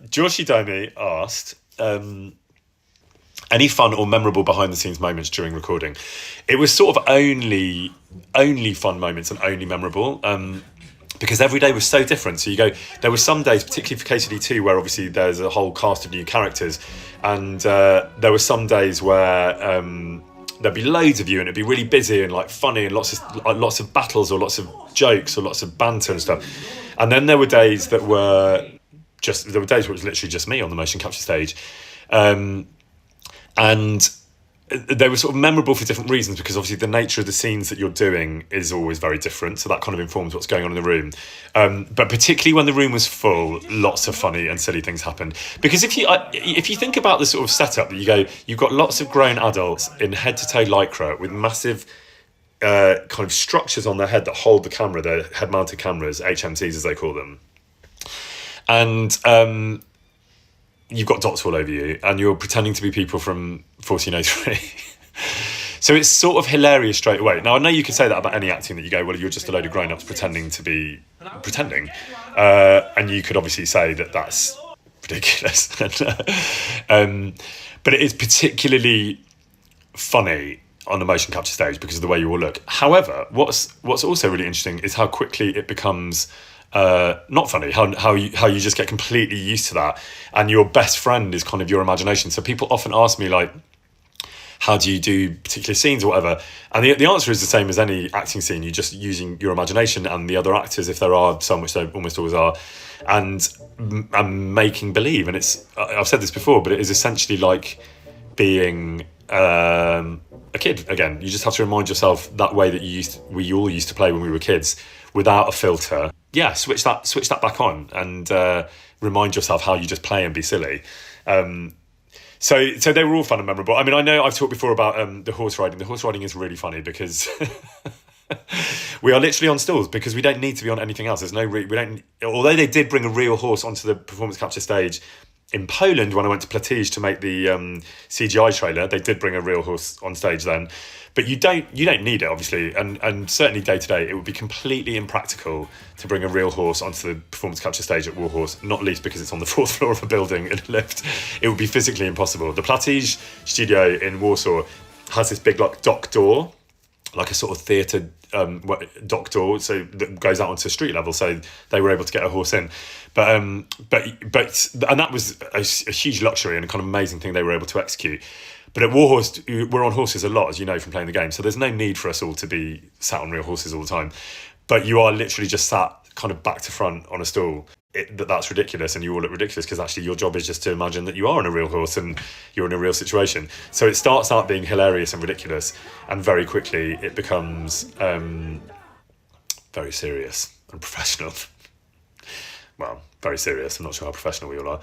Joshi Domi asked, any fun or memorable behind the scenes moments during recording? It was sort of only fun moments and only memorable. Because every day was so different. So you go, there were some days, particularly for KCD2, where obviously there's a whole cast of new characters, and there were some days where there'd be loads of you, and it'd be really busy and like funny, and lots of battles or lots of jokes or lots of banter and stuff. And then there were days that were there were days where it was literally just me on the motion capture stage, and they were sort of memorable for different reasons, because obviously the nature of the scenes that you're doing is always very different, so that kind of informs what's going on in the room. But particularly when the room was full, lots of funny and silly things happened. Because if you think about the sort of setup that you've got lots of grown adults in head-to-toe lycra with massive kind of structures on their head that hold the camera, their head-mounted cameras, HMCs as they call them. And you've got dots all over you, and you're pretending to be people from 1403. So it's sort of hilarious straight away. Now, I know you could say that about any acting, that you go, well, you're just a load of grown-ups pretending to be pretending. And you could obviously say that that's ridiculous. But it is particularly funny on the motion capture stage because of the way you all look. However, what's also really interesting is how quickly it becomes not funny, how you just get completely used to that, and your best friend is kind of your imagination. So people often ask me, like, how do you do particular scenes or whatever, and the answer is the same as any acting scene. You're just using your imagination and the other actors, if there are some, which there almost always are, and making believe. And I've said this before, but it is essentially like being a kid again. You just have to remind yourself that way that we all used to play when we were kids, without a filter. Yeah, switch that back on, and remind yourself how you just play and be silly. So they were all fun and memorable. I mean, I know I've talked before about the horse riding. The horse riding is really funny because we are literally on stills, because we don't need to be on anything else. There's no we don't. Although they did bring a real horse onto the performance capture stage in Poland when I went to Platij to make the CGI trailer, they did bring a real horse on stage then. But you don't need it, obviously, and certainly day to day it would be completely impractical to bring a real horse onto the performance capture stage at Warhorse, not least because it's on the fourth floor of a building in a lift. It would be physically impossible. The Platij studio in Warsaw has this big like dock door, like a sort of theatre dock door, so that goes out onto street level. So they were able to get a horse in, but and that was a huge luxury and a kind of amazing thing they were able to execute. But at Warhorse, we're on horses a lot, as you know from playing the game. So there's no need for us all to be sat on real horses all the time. But you are literally just sat kind of back to front on a stool. That's ridiculous, and you all look ridiculous, because actually your job is just to imagine that you are on a real horse and you're in a real situation. So it starts out being hilarious and ridiculous, and very quickly it becomes very serious and professional. Well, very serious. I'm not sure how professional we all are.